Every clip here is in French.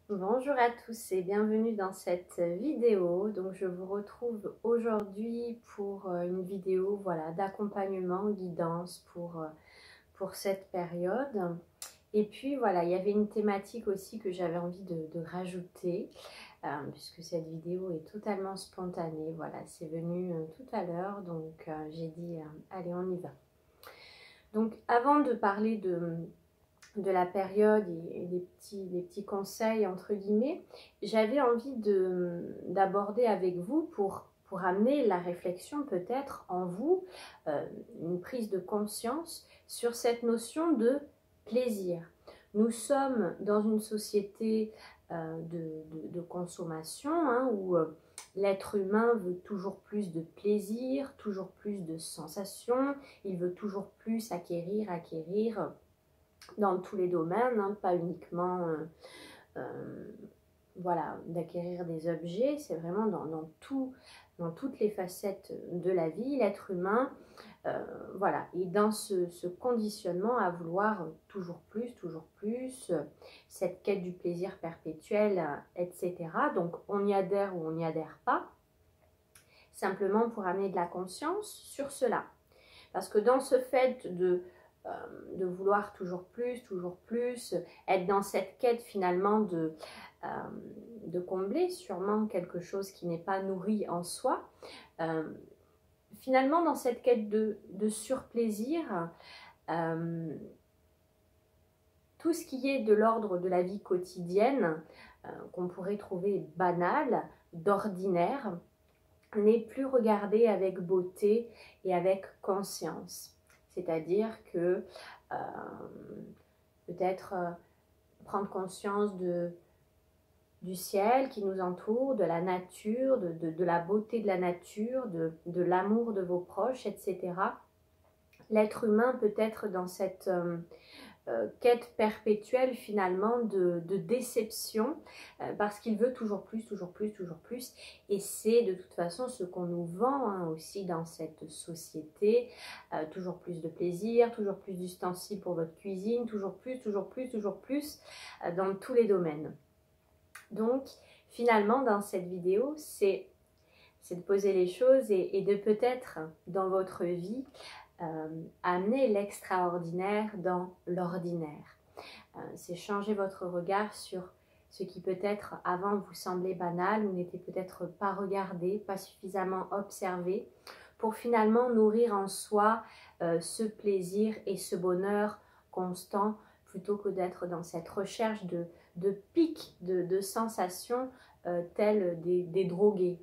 Bonjour à tous et bienvenue dans cette vidéo. Donc je vous retrouve aujourd'hui pour une vidéo d'accompagnement, guidance pour cette période. Et puis voilà, il y avait une thématique aussi que j'avais envie de rajouter puisque cette vidéo est totalement spontanée. Voilà, c'est venu tout à l'heure, donc j'ai dit allez, on y va. Donc avant de parler de la période et des petits conseils entre guillemets, j'avais envie d'aborder avec vous pour amener la réflexion peut-être en vous, une prise de conscience sur cette notion de plaisir. Nous sommes dans une société de consommation où l'être humain veut toujours plus de plaisir, toujours plus de sensations, il veut toujours plus acquérir dans tous les domaines, hein, pas uniquement d'acquérir des objets, c'est vraiment dans toutes les facettes de la vie, l'être humain est dans ce conditionnement à vouloir toujours plus, cette quête du plaisir perpétuel, etc. Donc on y adhère ou on n'y adhère pas, simplement pour amener de la conscience sur cela. Parce que dans ce fait de vouloir toujours plus, être dans cette quête finalement de combler sûrement quelque chose qui n'est pas nourri en soi, finalement dans cette quête de surplaisir, tout ce qui est de l'ordre de la vie quotidienne, qu'on pourrait trouver banal, d'ordinaire, n'est plus regardé avec beauté et avec conscience. C'est-à-dire que peut-être prendre conscience du ciel qui nous entoure, de la nature, de la beauté de la nature, de l'amour de vos proches, etc. L'être humain peut être dans cette quête perpétuelle finalement de déception parce qu'il veut toujours plus, et c'est de toute façon ce qu'on nous vend aussi dans cette société, toujours plus de plaisir, toujours plus d'ustensiles pour votre cuisine, toujours plus dans tous les domaines. Donc finalement dans cette vidéo c'est de poser les choses et de peut-être dans votre vie amener l'extraordinaire dans l'ordinaire. C'est changer votre regard sur ce qui peut-être avant vous semblait banal ou n'était peut-être pas regardé, pas suffisamment observé, pour finalement nourrir en soi ce plaisir et ce bonheur constant, plutôt que d'être dans cette recherche de pics de sensations telles des drogués.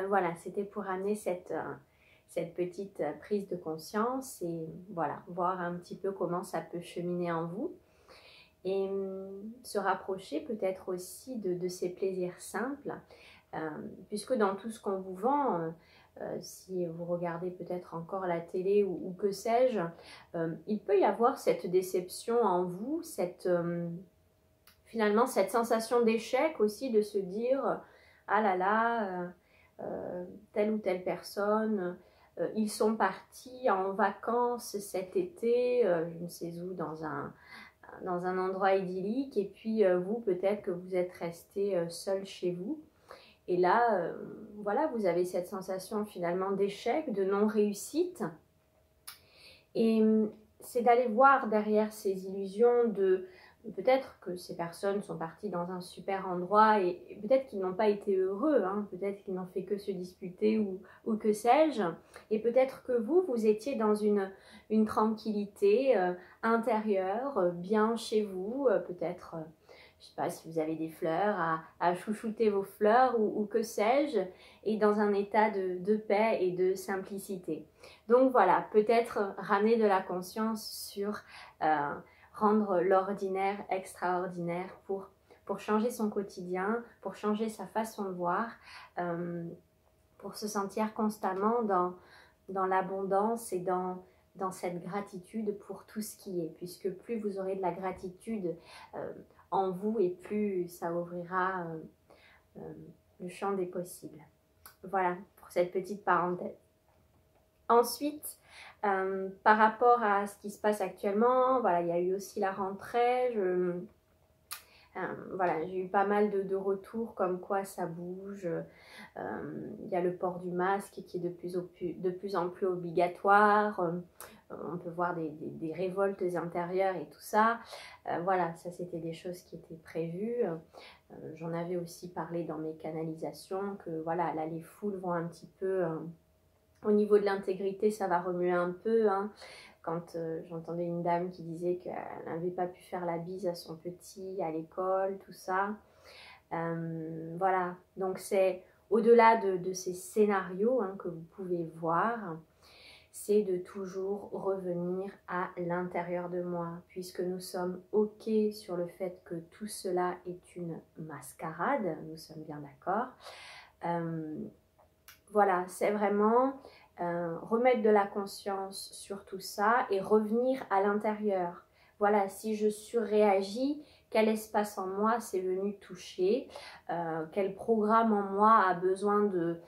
Voilà, c'était pour amener cette petite prise de conscience et voilà, voir un petit peu comment ça peut cheminer en vous et se rapprocher peut-être aussi de ces plaisirs simples, puisque dans tout ce qu'on vous vend, si vous regardez peut-être encore la télé ou que sais-je, il peut y avoir cette déception en vous, finalement cette sensation d'échec aussi, de se dire ah là là, telle ou telle personne, ils sont partis en vacances cet été, je ne sais où, dans un endroit idyllique, et puis vous, peut-être que vous êtes resté seul chez vous. Et là, voilà, vous avez cette sensation finalement d'échec, de non-réussite. Et c'est d'aller voir derrière ces illusions peut-être que ces personnes sont parties dans un super endroit et peut-être qu'ils n'ont pas été heureux, peut-être qu'ils n'ont fait que se disputer ou que sais-je. Et peut-être que vous étiez dans une tranquillité intérieure, bien chez vous, peut-être, je ne sais pas si vous avez des fleurs, à chouchouter vos fleurs ou que sais-je, et dans un état de paix et de simplicité. Donc voilà, peut-être ramener de la conscience sur rendre l'ordinaire extraordinaire pour changer son quotidien, pour changer sa façon de voir, pour se sentir constamment dans l'abondance et dans cette gratitude pour tout ce qui est, puisque plus vous aurez de la gratitude en vous et plus ça ouvrira le champ des possibles. Voilà pour cette petite parenthèse. Ensuite, par rapport à ce qui se passe actuellement, voilà, il y a eu aussi la rentrée. Voilà, j'ai eu pas mal de retours comme quoi ça bouge. Il y a le port du masque qui est de plus en plus obligatoire. On peut voir des révoltes intérieures et tout ça. Voilà, ça c'était des choses qui étaient prévues. J'en avais aussi parlé dans mes canalisations que voilà, là les foules vont un petit peu... au niveau de l'intégrité, ça va remuer un peu. Hein. Quand j'entendais une dame qui disait qu'elle n'avait pas pu faire la bise à son petit à l'école, tout ça. Voilà, donc c'est au-delà de ces scénarios hein, que vous pouvez voir, c'est de toujours revenir à l'intérieur de moi, puisque nous sommes OK sur le fait que tout cela est une mascarade, nous sommes bien d'accord. Voilà, c'est vraiment remettre de la conscience sur tout ça et revenir à l'intérieur. Voilà, si je surréagis, quel espace en moi s'est venu toucher, quel programme en moi a besoin de...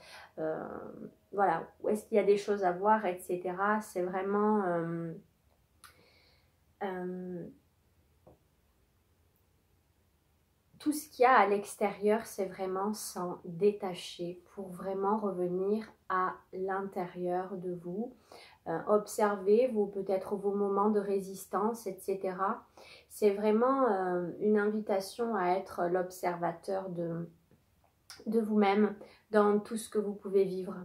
voilà, où est-ce qu'il y a des choses à voir, etc. C'est vraiment... tout ce qu'il y a à l'extérieur, c'est vraiment s'en détacher pour vraiment revenir à l'intérieur de vous. Observez peut-être vos moments de résistance, etc. C'est vraiment une invitation à être l'observateur de vous-même dans tout ce que vous pouvez vivre.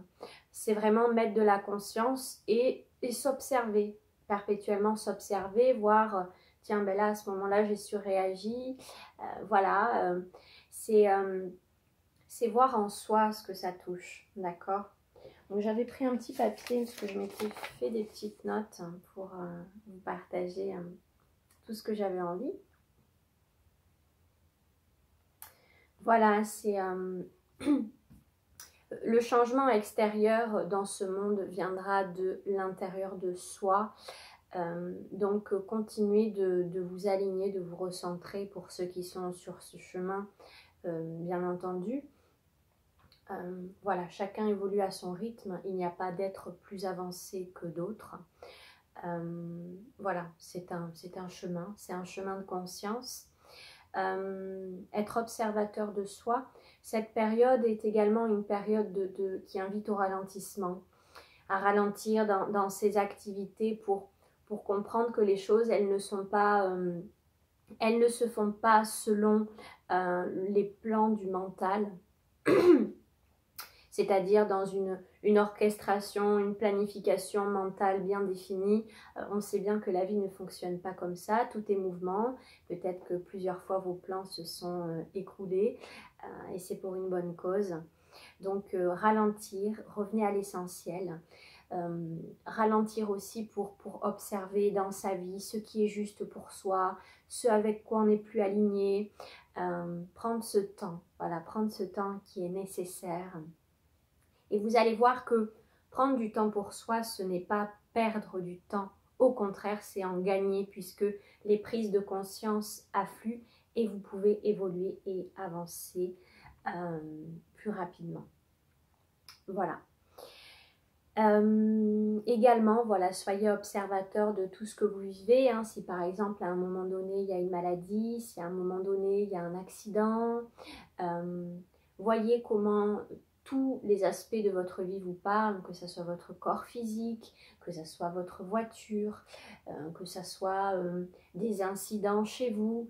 C'est vraiment mettre de la conscience et s'observer, perpétuellement s'observer, voir... tiens, ben là, à ce moment-là, j'ai surréagi. Voilà, c'est voir en soi ce que ça touche, d'accord? Donc, j'avais pris un petit papier parce que je m'étais fait des petites notes pour vous partager tout ce que j'avais envie. Voilà, c'est... le changement extérieur dans ce monde viendra de l'intérieur de soi. Donc continuez de vous aligner, de vous recentrer pour ceux qui sont sur ce chemin, bien entendu. Voilà, chacun évolue à son rythme, il n'y a pas d'être plus avancé que d'autres. Voilà, c'est un chemin, c'est un chemin de conscience. Être observateur de soi, cette période est également une période qui invite au ralentissement, à ralentir dans ses activités pour comprendre que les choses, elles ne se font pas selon les plans du mental, c'est-à-dire dans une orchestration, une planification mentale bien définie. On sait bien que la vie ne fonctionne pas comme ça, tout est mouvement. Peut-être que plusieurs fois vos plans se sont écroulés et c'est pour une bonne cause. Donc ralentir, revenez à l'essentiel. Ralentir aussi pour observer dans sa vie ce qui est juste pour soi, ce avec quoi on n'est plus aligné, prendre ce temps, voilà, prendre ce temps qui est nécessaire. Et vous allez voir que prendre du temps pour soi, ce n'est pas perdre du temps, au contraire, c'est en gagner puisque les prises de conscience affluent et vous pouvez évoluer et avancer plus rapidement. Voilà. Également, voilà, soyez observateur de tout ce que vous vivez. Hein. Si par exemple à un moment donné il y a une maladie, si à un moment donné il y a un accident, voyez comment tous les aspects de votre vie vous parlent, que ce soit votre corps physique, que ce soit votre voiture, que ce soit des incidents chez vous.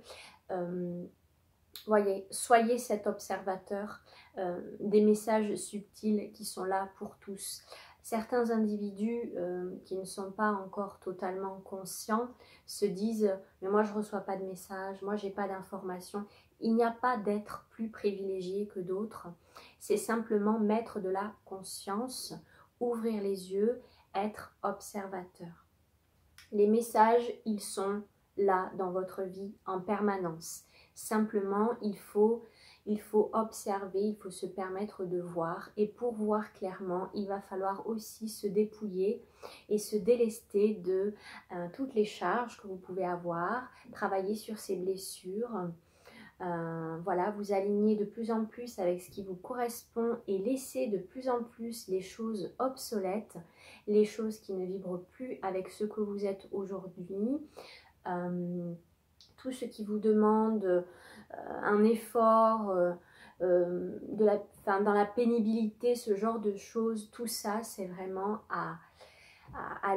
Voyez, soyez cet observateur des messages subtils qui sont là pour tous. Certains individus qui ne sont pas encore totalement conscients se disent « mais moi je ne reçois pas de messages, moi je n'ai pas d'informations ». Il n'y a pas d'être plus privilégié que d'autres. C'est simplement mettre de la conscience, ouvrir les yeux, être observateur. Les messages, ils sont là dans votre vie en permanence. Simplement, il faut observer, il faut se permettre de voir. Et pour voir clairement, il va falloir aussi se dépouiller et se délester de toutes les charges que vous pouvez avoir, travailler sur ces blessures. Voilà, vous aligner de plus en plus avec ce qui vous correspond et laisser de plus en plus les choses obsolètes, les choses qui ne vibrent plus avec ce que vous êtes aujourd'hui. tout ce qui vous demande un effort, dans la pénibilité, ce genre de choses, tout ça, c'est vraiment à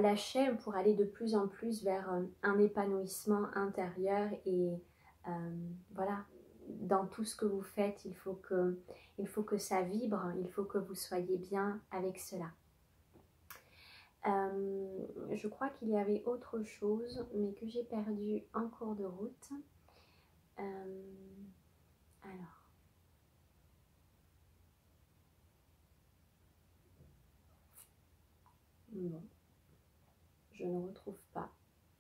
lâcher pour aller de plus en plus vers un épanouissement intérieur. Et voilà, dans tout ce que vous faites, il faut que ça vibre, il faut que vous soyez bien avec cela. Je crois qu'il y avait autre chose, mais que j'ai perdu en cours de route. Alors. Bon. Je ne retrouve pas.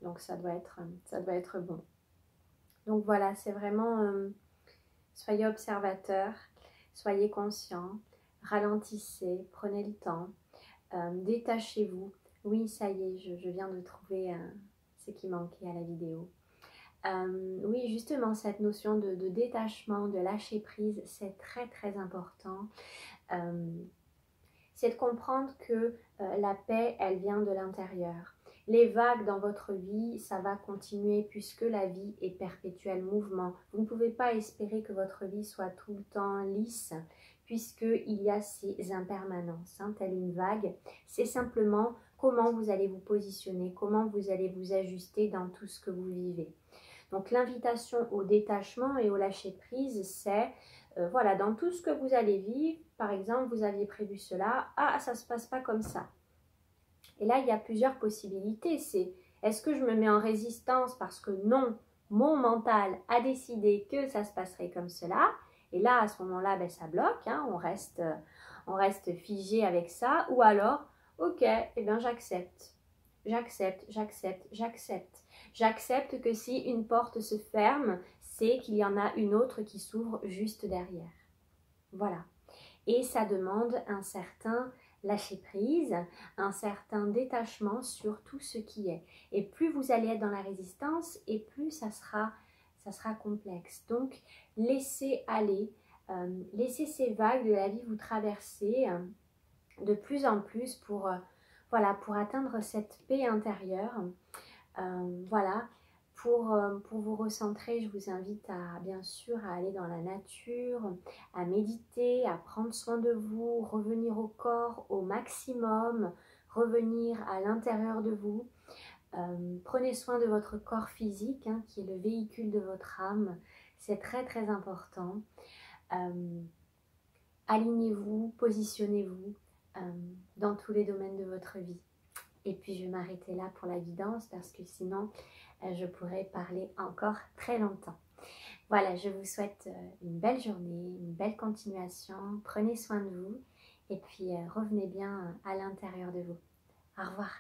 Donc ça doit être bon. Donc voilà, c'est vraiment, soyez observateur, soyez conscient, ralentissez, prenez le temps, détachez-vous. Oui, ça y est, je viens de trouver ce qui manquait à la vidéo. Oui, justement, cette notion de détachement, de lâcher prise, c'est très très important. C'est de comprendre que la paix, elle vient de l'intérieur. Les vagues dans votre vie, ça va continuer puisque la vie est perpétuel mouvement. Vous ne pouvez pas espérer que votre vie soit tout le temps lisse puisqu'il y a ces impermanences, telle une vague. C'est simplement comment vous allez vous positionner, comment vous allez vous ajuster dans tout ce que vous vivez. Donc l'invitation au détachement et au lâcher-prise, c'est voilà, dans tout ce que vous allez vivre, par exemple, vous aviez prévu cela, ah, ça ne se passe pas comme ça. Et là, il y a plusieurs possibilités. C'est, est-ce que je me mets en résistance parce que non, mon mental a décidé que ça se passerait comme cela. Et là, à ce moment-là, ben, ça bloque, on reste figé avec ça. Ou alors, ok, eh bien j'accepte. J'accepte que si une porte se ferme, c'est qu'il y en a une autre qui s'ouvre juste derrière. Voilà. Et ça demande un certain lâcher-prise, un certain détachement sur tout ce qui est. Et plus vous allez être dans la résistance, et plus ça sera complexe. Donc, laissez aller, laissez ces vagues de la vie vous traverser de plus en plus pour atteindre cette paix intérieure. Voilà. Pour vous recentrer, je vous invite bien sûr à aller dans la nature, à méditer, à prendre soin de vous, revenir au corps au maximum, revenir à l'intérieur de vous. Prenez soin de votre corps physique, qui est le véhicule de votre âme. C'est très très important. Alignez-vous, positionnez-vous dans tous les domaines de votre vie. Et puis je vais m'arrêter là pour la guidance parce que sinon je pourrais parler encore très longtemps. Voilà, je vous souhaite une belle journée, une belle continuation. Prenez soin de vous et puis revenez bien à l'intérieur de vous. Au revoir.